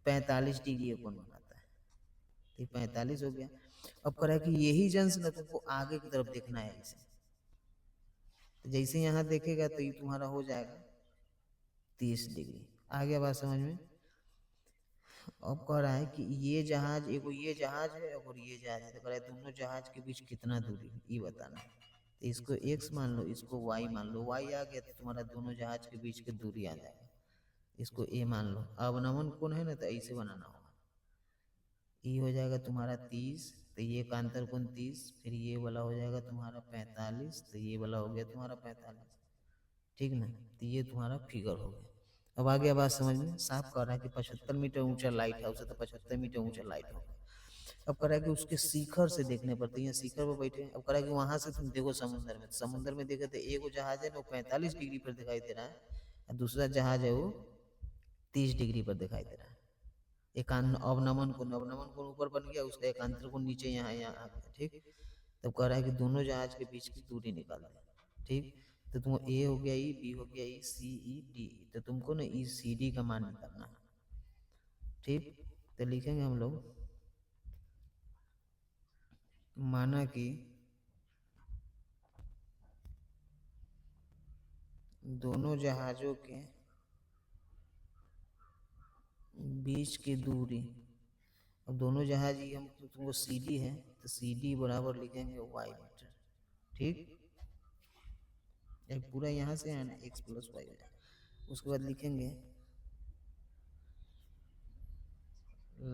45 डिग्री कोण बनाता है, तो 45 हो गया। अब कह रहा है कि यही जंस ना तुमको आगे की तरफ देखना है इसे, तो जैसे यहाँ देखेगा तो ये तुम्हारा हो जाएगा 30 डिग्री। आ गया बात समझ में। अब कह रहा है कि ये जहाज एगो ये जहाज है और ये जहाज है, तो कह रहा है दोनों जहाज के बीच कितना दूरी है ये बताना है। तो इसको x मान लो, इसको y मान लो। y आ गया तो तुम्हारा दोनों जहाज के बीच की दूरी आ जाएगा। इसको a मान लो। अब नमन कोण है ना, तो ऐसे बनाना होगा। ये हो जाएगा तुम्हारा 30, तो ये का अंतर कोण 30, फिर ये वाला हो जाएगा तुम्हारा 45, तो ये वाला हो गया तुम्हारा 45, ठीक ना। तो ये तुम्हारा फिगर हो गया। अब आ गया बात समझ में। साफ कर रहा है कि 75 मीटर ऊंचा लाइट हाउस है, तो 75 मीटर ऊंचा लाइट होगा। अब कह रहा है कि उसके शिखर से देखने पर, तो यहाँ शिखर पर बैठे। अब कह रहा है कि वहां से तुम देखो समुद्र में, तो समुद्र में देखे तो एक जहाज है ना वो 45 डिग्री पर दिखाई दे रहा है, और दूसरा जहाज है वो 30 डिग्री पर दिखाई दे रहा है। अवनमन कोण ऊपर बन गया, उसका एकांतर कोण नीचे यहाँ यहाँ आ गया, ठीक। तब कह रहा है कि दोनों जहाज के बीच की दूरी निकाल दे, ठीक। तो तुम ए हो गया, ई बी हो गया, ई सी ई डी, तो तुमको ना ई सी डी का मान निकालना है, ठीक। तो लिखेंगे हम लोग माना कि दोनों जहाजों के बीच की दूरी, अब दोनों जहाज ही हम तुमको सी डी है, तो सी डी बराबर लिखेंगे वाई मीटर, ठीक। पूरा यहाँ से है ना x + y हो जाएगा। उसके बाद लिखेंगे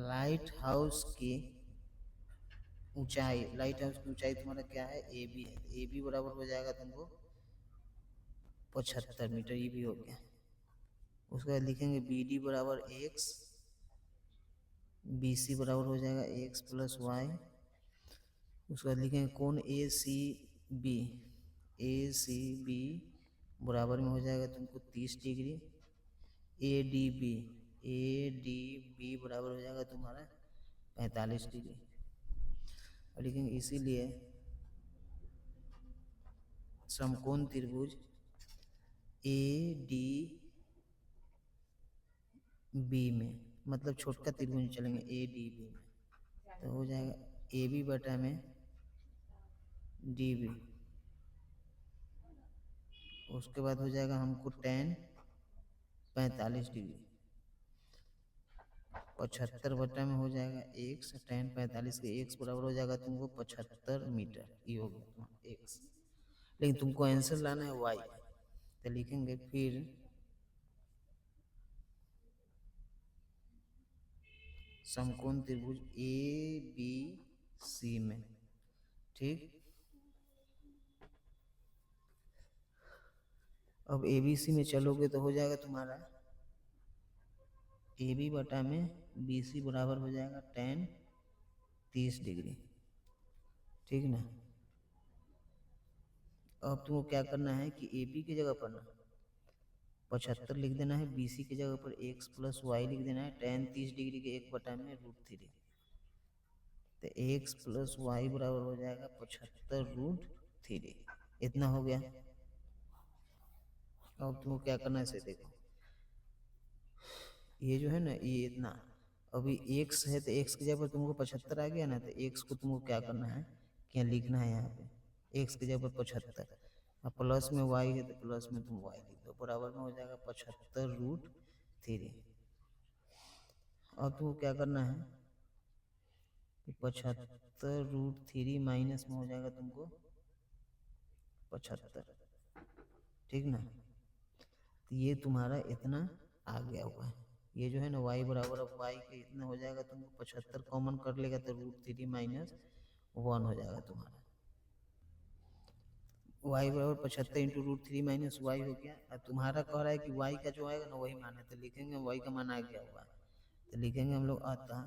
लाइट हाउस की ऊंचाई। लाइट हाउस की ऊंचाई तुम्हारा क्या है, ए बी है। ए बी बराबर हो जाएगा तुमको 75 मीटर, ये भी हो गया। उसके बाद लिखेंगे बी डी बराबर x, बी सी बराबर हो जाएगा x + y। उसके बाद लिखेंगे कोण ए सी बी, ए सी बी बराबर में हो जाएगा तुमको 30 degree. A D B, A D B बराबर हो जाएगा तुम्हारा 45 डिग्री। और लिखेंगे इसीलिए समकोण त्रिभुज ए डी बी में, मतलब छोटका त्रिभुज चलेंगे ए डी बी में, तो हो जाएगा ए बी बटा में डी बी। उसके बाद हो जाएगा हमको tan 45 डिग्री, 75 बटा में हो जाएगा x, tan 45 के x बराबर हो जाएगा तुमको 75 मीटर, ये हो गया तुम्हारा x। लेकिन तुमको आंसर लाना है y, तो लिखेंगे फिर समकोण त्रिभुज ए बी सी में, ठीक। अब ए बी सी में चलोगे तो हो जाएगा तुम्हारा ए बी बटा में बी सी बराबर हो जाएगा tan 30 डिग्री, ठीक ना। अब तुमको क्या करना है कि ए बी की जगह पर ना 75 लिख देना है, बी सी की जगह पर x प्लस वाई लिख देना है, tan 30 डिग्री के 1/√3, तो x प्लस वाई बराबर हो जाएगा 75√3। इतना हो गया। अब तुमको क्या करना है इसे देखो, ये जो है ना ये इतना, अभी x है तो x की जगह पर तुमको 75 आ गया ना, तो x को तुमको क्या करना है, क्या लिखना है यहाँ पे x की जगह पर 75, अब प्लस में y है तो प्लस में तुम y लिख दो, बराबर में हो जाएगा 75√3। अब तुमको क्या करना है कि 75√3 माइनस में हो जाएगा तुमको 75, ठीक ना। तो ये तुम्हारा इतना आ गया हुआ है, ये जो है ना y बराबर, अब y के इतना हो जाएगा, तुमको 75 कॉमन कर लेगा तो √3 माइनस 1 हो जाएगा तुम्हारा, y बराबर 75 इंटू √3 माइनस वाई हो गया। अब तुम्हारा कह रहा है कि y का जो आएगा ना वही मान है, तो लिखेंगे y का मान आ गया हुआ है, तो लिखेंगे हम लोग अतः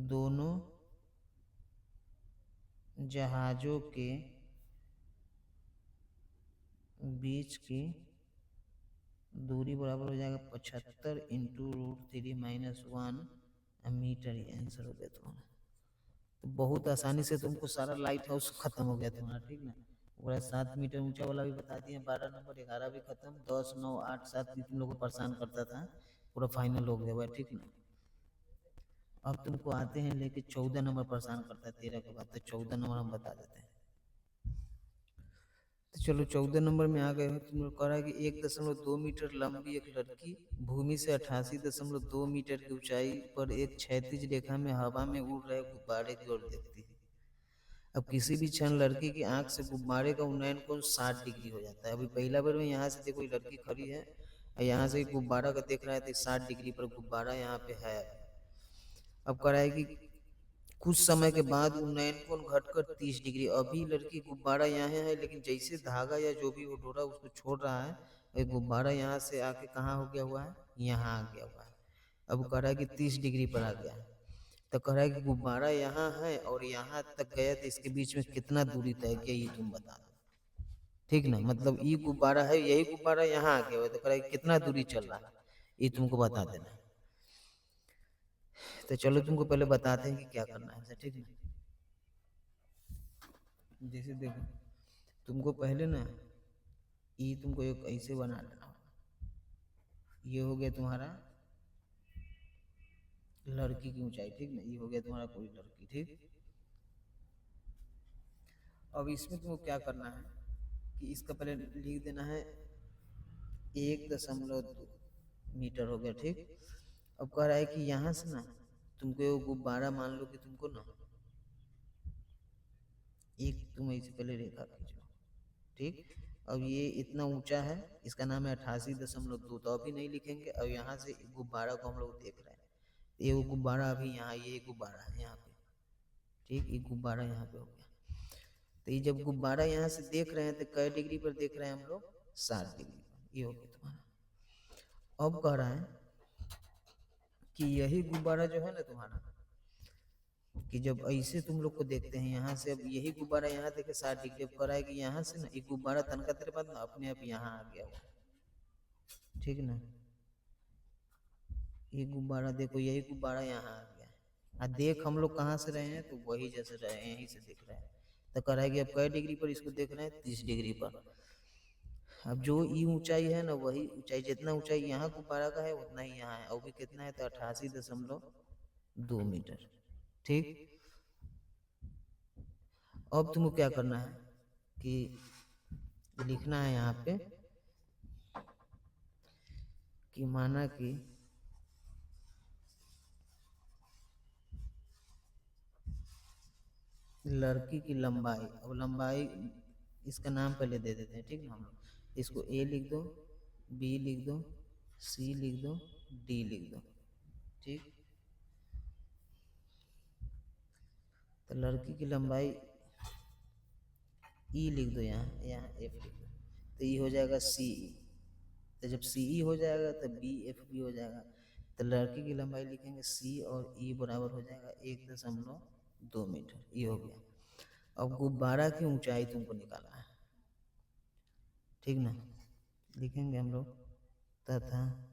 दोनों जहाजों के बीच की दूरी बराबर हो जाएगा 75 इंटू √3 माइनस 1 मीटर। ये आंसर हो गया तुम्हारा। तो बहुत आसानी से तुमको सारा लाइट हाउस खत्म हो गया तुम्हारा, ठीक ना। पूरा 7 मीटर ऊंचा वाला भी बता दिए, 12 नंबर 11 भी खत्म, 10 9 8 7 भी तुम लोग को परेशान करता था, पूरा फाइनल हो गया हुआ, ठीक ना। अब तुमको आते हैं लेके 14 नंबर परेशान करता है 13 के बाद, तो 14 नंबर हम बता देते हैं। तो चलो 14 नंबर में आ गए हो। तुम लोग कह रहा है कि 1.2 मीटर लंबी एक लड़की भूमि से 88.2 मीटर की ऊंचाई पर एक क्षैतिज रेखा में हवा में उड़ रहे गुब्बारे की ओर देखती है। अब किसी भी क्षण लड़की की आंख से गुब्बारे का उन्नयन कोण 60 डिग्री हो जाता है। अभी पहला बार में यहाँ से देखो लड़की खड़ी है और यहाँ से गुब्बारा का देख रहा है तो 60 डिग्री पर गुब्बारा यहाँ पे है। अब कह रहा है कि कुछ समय के बाद उन्नयन कोण घटकर 30 डिग्री, अभी लड़की गुब्बारा यहाँ है लेकिन जैसे धागा या जो भी वो डोरा उसको छोड़ रहा है, ये गुब्बारा यहाँ से आके कहाँ हो गया हुआ है, यहाँ आ गया हुआ है। अब कह रहा है कि 30 डिग्री पर आ गया है, तो कह रहा है कि गुब्बारा यहाँ है और यहाँ तक गया तो इसके बीच में कितना दूरी तय किया ये तुम बता दो, ठीक ना। मतलब ये गुब्बारा है, यही गुब्बारा यहाँ आ गया हुआ, तो कह रहा है कितना दूरी चल रहा है ये तुमको बता देना है। तो चलो तुमको पहले बताते हैं कि क्या करना है, ठीक ना। जैसे देखो तुमको पहले ना ये तुमको एक ऐसे बना लेना होगा, ये हो गया तुम्हारा लड़की की ऊंचाई, ठीक ना, ये हो गया तुम्हारा कोई लड़की, ठीक। अब इसमें तुमको क्या करना है कि इसका पहले लिख देना है 1.2 मीटर हो गया, ठीक। अब कह रहा है कि यहाँ से ना तुमको वो गुब्बारा मान लो कि तुमको ना एक तुम ऐसे पहले रेखा खींचो, ठीक। अब ये इतना ऊंचा है, इसका नाम है 88.2, तो अभी नहीं लिखेंगे। अब यहाँ से गुब्बारा को हम लोग देख रहे हैं, ये वो गुब्बारा अभी यहाँ, ये गुब्बारा है यहाँ पे, ठीक, ये गुब्बारा यहाँ पे हो गया। तो ये जब गुब्बारा यहाँ से देख रहे हैं तो कै डिग्री पर देख रहे हैं हम लोग, 60 डिग्री पर, ये हो गया तुम्हारा। अब कह रहा है कि यही गुब्बारा जो है ना तुम्हारा, कि जब ऐसे तुम लोग को देखते हैं यहाँ से, अब यही गुब्बारा यहाँ देखे 60 डिग्री, अब कह रहा है कि यहाँ से ना एक गुब्बारा तनका तेरे बाद ना अपने आप यहाँ आ गया हुआ, ठीक ना। ये गुब्बारा देखो, यही गुब्बारा यहाँ आ गया है, देख हम लोग कहाँ से रहे हैं, तो वही जैसे रहे हैं यहीं से देख रहे हैं। तो कह रहा है कि अब कै डिग्री पर इसको देख रहे हैं, 30 डिग्री पर। अब जो ये ऊंचाई है ना वही ऊंचाई, जितना ऊंचाई यहाँ गुब्बारा का है उतना ही यहाँ है, और भी कितना है तो 88.2 मीटर, ठीक। अब तुमको क्या करना है कि लिखना है यहाँ पे कि माना कि लड़की की लंबाई, अब लंबाई इसका नाम पहले दे देते हैं, ठीक ना। हम लोग इसको ए लिख दो, बी लिख दो, सी लिख दो, डी लिख दो, ठीक। तो लड़की की लंबाई ई लिख दो, यहाँ यहाँ एफ लिख दो, तो ये हो जाएगा सी ई। तो जब सी ई हो जाएगा तो बी एफ भी हो जाएगा। तो लड़की की लंबाई लिखेंगे सी और ई बराबर हो जाएगा 1.2 मीटर, ये हो गया। अब गुब्बारा की ऊंचाई तुमको निकालना है, ठीक ना। लिखेंगे हम लोग तथा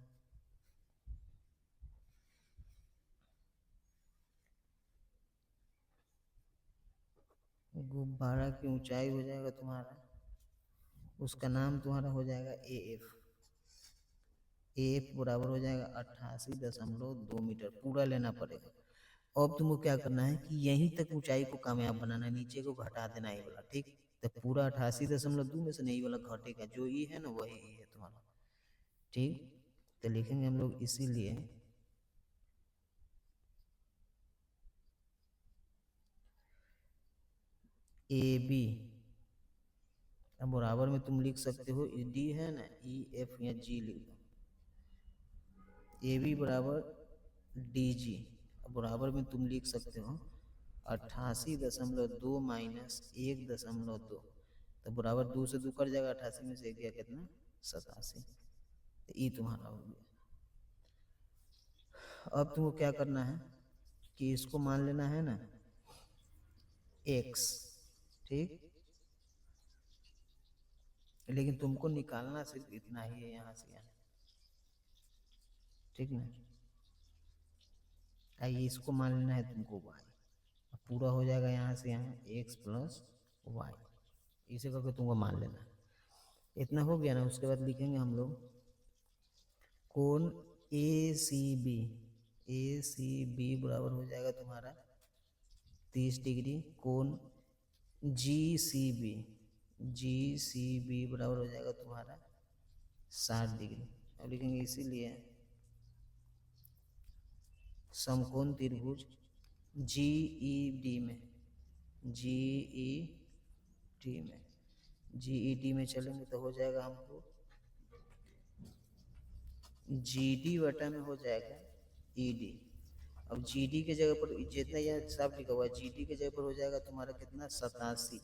गुब्बारा की ऊंचाई हो जाएगा तुम्हारा, उसका नाम तुम्हारा हो जाएगा ए एफ। ए एफ बराबर हो जाएगा 88.2 मीटर, पूरा लेना पड़ेगा। अब तुमको क्या करना है कि यहीं तक ऊंचाई को कामयाब बनाना है, नीचे को घटा देना है ये वाला, ठीक। तो पूरा 88.2 में से नहीं वाला घटेगा, जो ई है ना वही ई है तुम्हारा, ठीक। तो लिखेंगे हम लोग इसीलिए ए बी, अब बराबर में तुम लिख सकते हो डी है ना, ई एफ या जी लिख दो, ए बी बराबर डी जी। अब बराबर में तुम लिख सकते हो 88.2 माइनस 1.2, तो बराबर 2 से 2 कट जाएगा, 88 में से 1 गया कितना, 87। तो ई तुम्हारा हो गया। अब तुमको क्या करना है कि इसको मान लेना है ना x, ठीक। लेकिन तुमको निकालना सिर्फ इतना ही है, यहाँ से यहाँ, ठीक ना। आइए इसको मान लेना है तुमको y, पूरा हो जाएगा यहाँ से यहाँ x प्लस वाई, इसे करके तुमको मान लेना है। इतना हो गया ना। उसके बाद लिखेंगे हम लोग कोण ए सी बी बराबर हो जाएगा तुम्हारा 30 डिग्री। कोण जी सी बी बराबर हो जाएगा तुम्हारा 60 डिग्री। अब लिखेंगे इसीलिए समकोण त्रिभुज जी ई डी में चलेंगे तो हो जाएगा हमको जी डी बटा में हो जाएगा ई डी। अब जी डी के जगह पर जितना यहाँ सब लिखा हुआ है, जी डी के जगह पर हो जाएगा तुम्हारा कितना 87।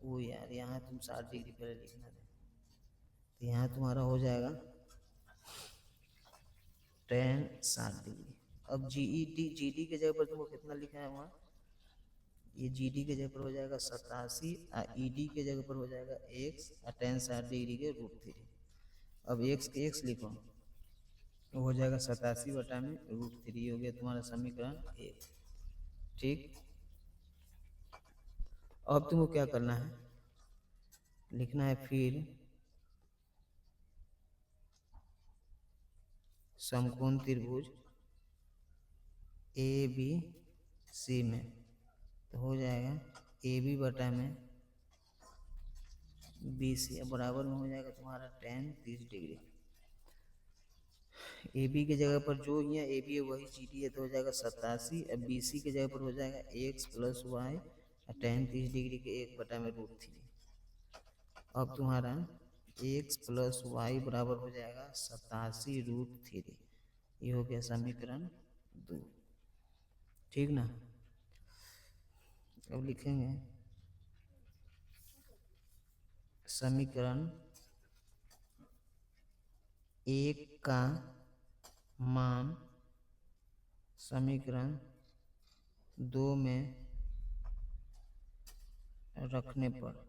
वो यार यहाँ तुम 60 डिग्री पहले लिखना था, तो यहाँ तुम्हारा हो जाएगा tan 60 डिग्री। अब जी डी के जगह पर तुमको कितना लिखा है वहाँ, ये जी डी के जगह पर हो जाएगा 87 और ई डी के जगह पर हो जाएगा x और tan 60 डिग्री के √3। अब x के x लिखो, तो हो जाएगा 87 बटा में √3, हो गया तुम्हारा समीकरण 1, ठीक। अब तुमको क्या करना है, लिखना है फिर समकोण त्रिभुज ए बी सी में, तो हो जाएगा ए बी बटा में बी सी, बराबर में हो जाएगा तुम्हारा tan 30 डिग्री। ए बी के जगह पर जो यहाँ ए बी है वही जी डी है, तो हो जाएगा 87। अब बी सी के जगह पर हो जाएगा x प्लस वाई और tan 30 डिग्री के 1 बटा में √3। अब तुम्हारा x प्लस वाई बराबर हो जाएगा 87√3, ये हो गया समीकरण 2, ठीक ना। अब लिखेंगे समीकरण 1 का मान समीकरण 2 में रखने पर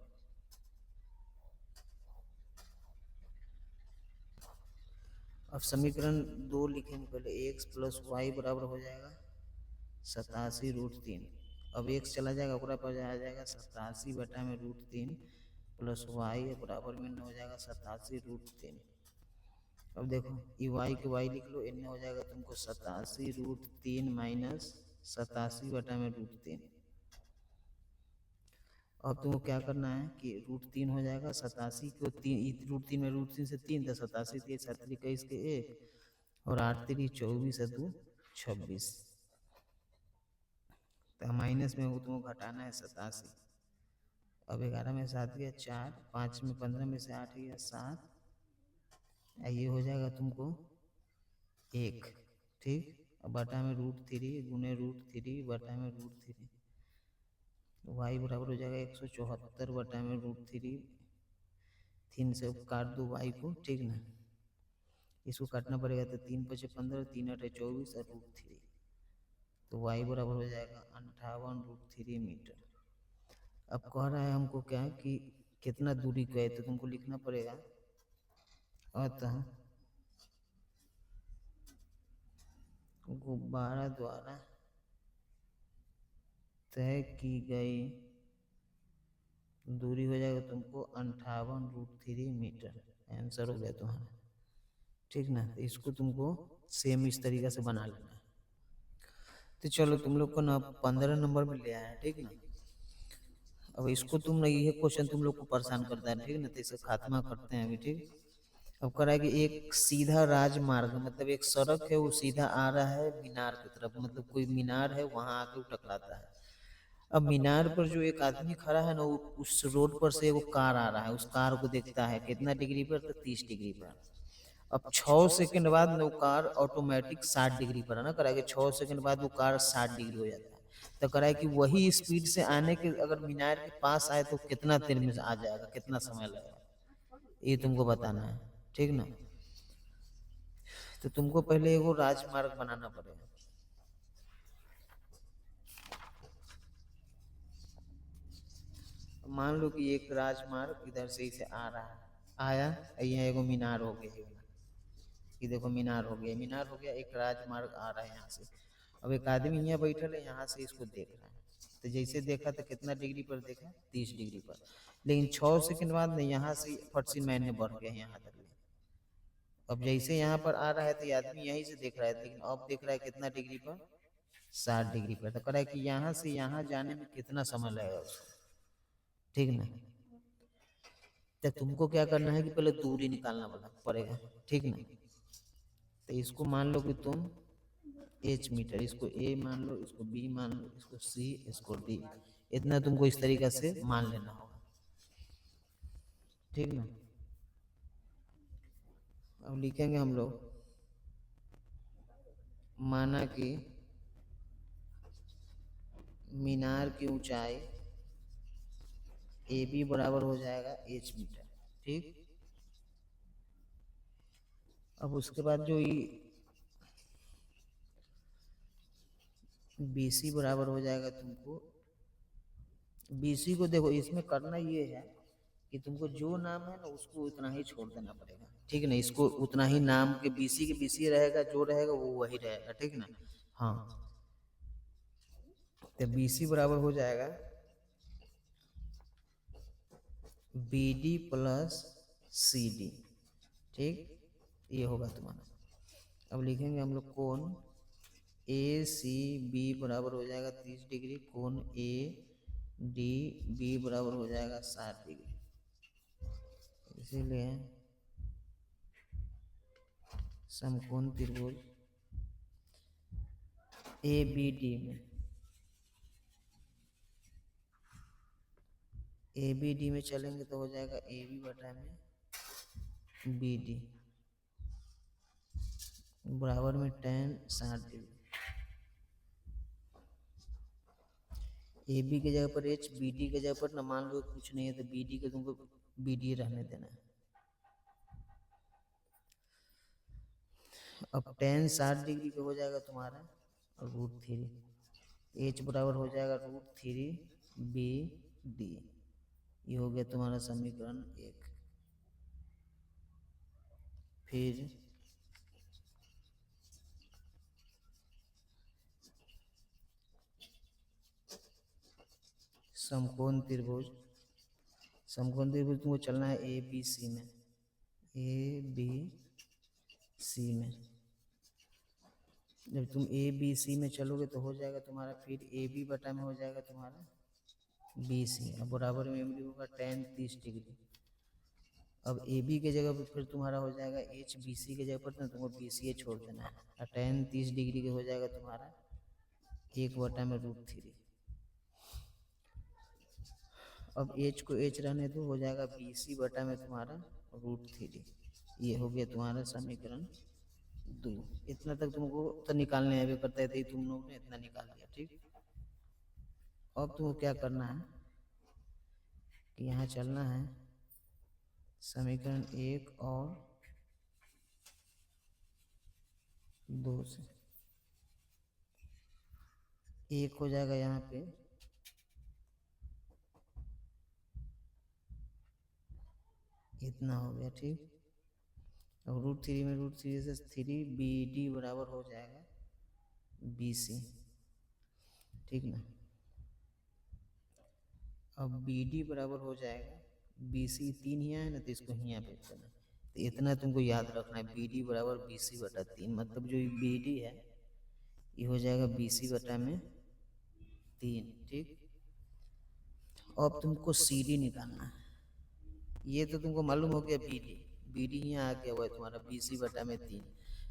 अब समीकरण 2 लिखेंगे पहले, x प्लस वाई बराबर हो जाएगा 87√3। अब x चला जाएगा, ओकरा पर आ जाएगा 87 बटा में √3 प्लस वाई बराबर में हो जाएगा 87√3। अब देखो ये y के y लिख लो, इनमें हो जाएगा तुमको 87√3 माइनस 87 बटा में √3। अब तुमको क्या करना है कि √3 हो जाएगा 87 को 3, √3 में √3 से 3 तो 87 के 7 21 के 1 और 8 3 24 और 2 26, तो माइनस में वो तुमको घटाना है 87। अब 11 में 7 गया 4, 5 में 15 में से 8 गया 7, ये हो जाएगा तुमको 1, ठीक। अब बटा में √3 गुने √3 बटा में √3, वाई बराबर हो जाएगा 174/√3। 3 से काट दो वाई को, ठीक ना। इसको काटना पड़ेगा तो 3×5 = 15, 3×8 = 24 और √3। तो वाई बराबर हो जाएगा 58√3 मीटर। अब कह रहा है हमको क्या कि कितना दूरी का है, तो तुमको लिखना पड़ेगा अतः गुब्बारा द्वारा तय की गई दूरी हो जाएगा तुमको 58√3 मीटर। आंसर हो गया तुम्हारा, ठीक ना। तो इसको तुमको सेम इस तरीका से बना लेना है। तो चलो तुम लोग को ना 15 नंबर में ले आया है, ठीक ना। अब इसको तुम ना, ये क्वेश्चन तुम लोग को परेशान करता है, ठीक ना। तो इसे खात्मा करते हैं अभी, ठीक। अब करा है कि एक सीधा राजमार्ग, मतलब एक सड़क है, वो सीधा आ रहा है मीनार की तरफ, मतलब कोई मीनार है वहां आके वो टकराता है। अब मीनार पर जो एक आदमी खड़ा है ना, वो उस रोड पर से वो कार आ रहा है, उस कार को देखता है कितना डिग्री पर, तो 30 डिग्री पर। अब 6 सेकंड बाद वो कार ऑटोमेटिक 60 डिग्री पर है ना, कराए कि 6 सेकंड बाद वो कार 60 डिग्री हो जाता है। तो कराए कि वही स्पीड से आने के अगर मीनार के पास आए तो कितना देर में आ जाएगा, कितना समय लगेगा, ये तुमको बताना है, ठीक ना। तो तुमको पहले वो राजमार्ग बनाना पड़ेगा। मान लो कि एक राजमार्ग इधर से इसे आ रहा है, आया, यहाँ एगो मीनार हो गया, ये देखो मीनार हो गया, मीनार हो गया, एक राजमार्ग आ रहा है यहाँ से। अब एक आदमी यहाँ बैठल है, यहाँ से इसको देख रहा है। तो जैसे देखा तो कितना डिग्री पर देखा, 30 डिग्री पर। लेकिन 6 सेकंड बाद में यहाँ से फट से मैंने बढ़ गया यहाँ तक। अब जैसे यहाँ पर आ रहा है तो ये आदमी यहीं से देख रहा है, लेकिन अब देख रहा है कितना डिग्री पर, 60 डिग्री पर। तो कह रहा है कि यहाँ से यहाँ जाने में कितना समय लगेगा उसको, ठीक ना। तो तुमको क्या करना है कि पहले दूरी निकालना पड़ेगा, ठीक ना। तो इसको मान लो कि तुम h मीटर, इसको a मान लो, इसको b मान लो, इसको c, इसको d, इतना तुमको इस तरीका से मान लेना होगा, ठीक ना। अब लिखेंगे हम लोग, माना कि मीनार की ऊंचाई ए बी बराबर हो जाएगा h मीटर, ठीक। अब उसके बाद जो ये बी सी बराबर हो जाएगा तुमको, बी सी को देखो इसमें करना ये है कि तुमको जो नाम है ना उसको उतना ही छोड़ देना पड़ेगा, ठीक ना। इसको उतना ही नाम के बी सी रहेगा, जो रहेगा वो वही रहेगा, ठीक ना। हाँ, तो बी सी बराबर हो जाएगा B D plus C D, ठीक। ये होगा तुम्हारा। अब लिखेंगे हम लोग कोण ए सी बी बराबर हो जाएगा 30 डिग्री, कोण ए डी बी बराबर हो जाएगा 60 डिग्री। इसीलिए समकोण त्रिभुज ए बी डी में, ए बी डी में चलेंगे तो हो जाएगा ए बी बटा में बी डी बराबर में tan 60 डिग्री। ए बी के जगह पर एच, बी डी के जगह पर ना मान लो कुछ नहीं है तो बी डी के तुमको बी डी रहने देना है। अब tan 60 डिग्री पे हो जाएगा तुम्हारा √3, एच बराबर हो जाएगा √3 बी डी। ये हो गया तुम्हारा समीकरण 1। फिर समकोण त्रिभुज, समकोण त्रिभुज तुमको चलना है ए बी सी में, ए बी सी में। जब तुम ए बी सी में चलोगे तो हो जाएगा तुम्हारा, फिर ए बी बटा में हो जाएगा तुम्हारा बी सी, अब बराबर में होगा tan 30 डिग्री। अब ए बी के जगह पर फिर तुम्हारा हो जाएगा एच, बी सी के जगह पर ना तुमको बी सी छोड़ देना है, और tan 30 डिग्री के हो जाएगा तुम्हारा 1/√3। अब एच को एच रहने दो, हो जाएगा बी सी बटा में तुम्हारा √3। ये हो गया तुम्हारा समीकरण 2। इतना तक तुमको तो निकालने अभी करता है, तुम लोग ने इतना निकाल लिया, ठीक। अब तुमको क्या करना है कि यहाँ चलना है समीकरण 1 और 2 से। 1 हो जाएगा यहाँ पे, इतना हो गया, ठीक। अब √3 में √3 से 3BD बराबर हो जाएगा BC, ठीक ना। अब BD बराबर हो जाएगा BC, 3 यहाँ है ना, तो इसको यहाँ पे करना। तो इतना तुमको याद रखना है, BD बराबर BC बटा 3, मतलब जो BD है ये हो जाएगा BC बटा में 3, ठीक। अब तुमको CD निकालना है। ये तो तुमको मालूम हो गया BD यहाँ आ गया हुआ है तुम्हारा BC बटा में 3,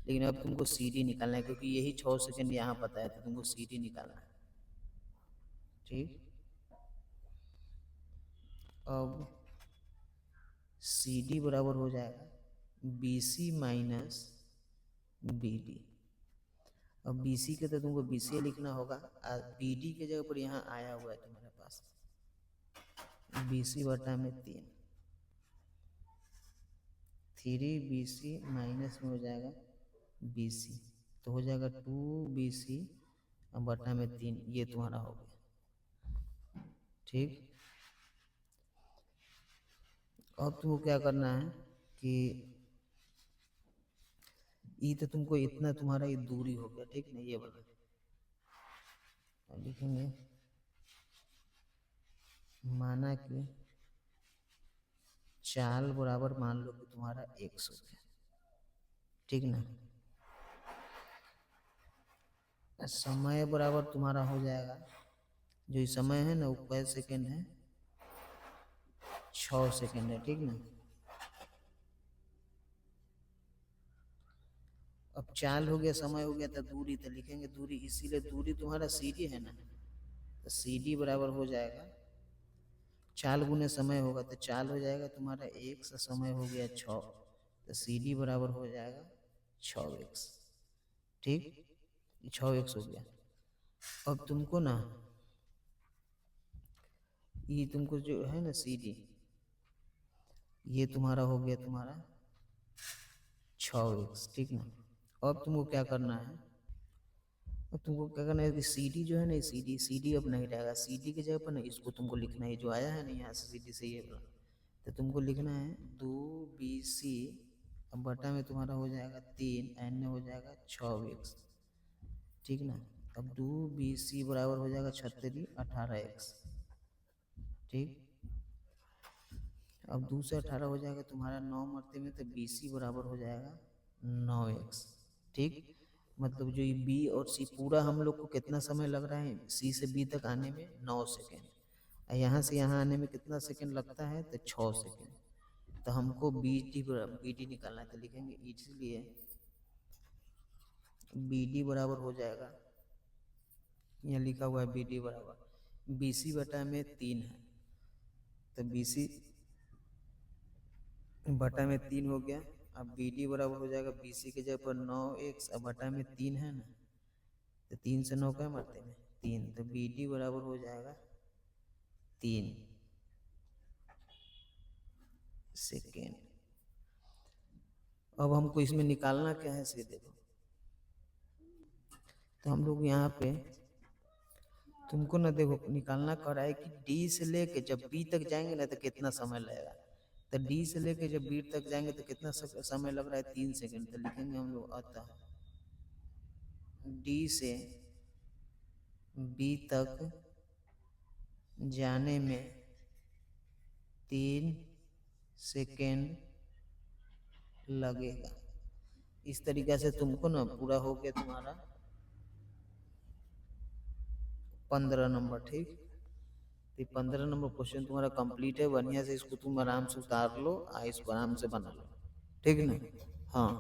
लेकिन अब तुमको CD निकालना है, क्योंकि यही 6 सेकंड यहाँ पता है, तो तुमको CD निकालना है, ठीक। अब CD बराबर हो जाएगा BC माइनस BD। अब BC के तो तुमको BC लिखना होगा, और BD के जगह पर यहाँ आया हुआ है तुम्हारे पास BC बटा में 3BC माइनस में हो जाएगा BC, तो हो जाएगा 2BC बटा में 3, ये तुम्हारा हो गया, ठीक। अब तुमको क्या करना है कि ये तो तुमको इतना तुम्हारा ये दूरी हो गया, ठीक ना, ये वाला लिखेंगे, माना कि चाल बराबर मान लो कि तुम्हारा 100 है, ठीक ना। समय बराबर तुम्हारा हो जाएगा, जो ये समय है ना वो कै सेकेंड है, 6 सेकेंड है, ठीक ना। अब चाल हो गया, समय हो गया, तो दूरी तो लिखेंगे दूरी, इसीलिए दूरी तुम्हारा CD है ना, तो CD बराबर हो जाएगा, चाल गुने समय होगा तो चाल हो जाएगा तुम्हारा 1 से समय हो गया 6, तो CD बराबर हो जाएगा 6x, ठीक, 6x हो गया। अब तुमको ना ये तुमको जो है ना CD, ये तुम्हारा हो गया तुम्हारा 6x, ठीक ना। अब तुमको क्या करना है, अब तुमको क्या करना है कि CD जो है ना, CD अब नहीं रहेगा, CD के जगह पर ना इसको तुमको लिखना है, जो आया है ना यहाँ से CD से ये वाला, तो तुमको लिखना है 2BC अब बटा में तुम्हारा हो जाएगा 3, एन में हो जाएगा 6x, ठीक ना। अब 2BC बराबर हो जाएगा 36 18x, ठीक। अब 2 से 18 हो जाएगा तुम्हारा 9 मरते में, तो BC बराबर हो जाएगा 9x, ठीक। मतलब जो ये B और C पूरा हम लोग को कितना समय लग रहा है C से B तक आने में, 9 सेकेंड, और यहाँ से यहाँ आने में कितना सेकेंड लगता है, तो 6 सेकेंड। तो हमको BD निकालना है, तो लिखेंगे इसलिए BD बराबर हो जाएगा, यहाँ लिखा हुआ है BD बराबर BC बटा में 3 है, तो BC बटा में 3 हो गया। अब BD बराबर हो जाएगा BC के जगह पर 9x, अब बटा में 3 है ना, तो 3 से 9 क्या मारते हैं 3, तो BD बराबर हो जाएगा 3 सेकेंड। अब हमको इसमें निकालना क्या है, से देखो, तो हम लोग यहाँ पे तुमको ना देखो निकालना कर रहा है कि D से लेके जब B तक जाएंगे ना तो कितना समय लगेगा, तो D से लेके जब B तक जाएंगे तो कितना समय लग रहा है 3 सेकेंड, तो लिखेंगे हम लोग अतः D से B तक जाने में 3 सेकेंड लगेगा। इस तरीक़ा से तुमको ना पूरा हो गया तुम्हारा 15 नंबर, ठीक। तो 15 नंबर क्वेश्चन तुम्हारा कंप्लीट है, बढ़िया से इसको तुम आराम से उतार लो, इसको आराम से बना लो, ठीक ना। हाँ।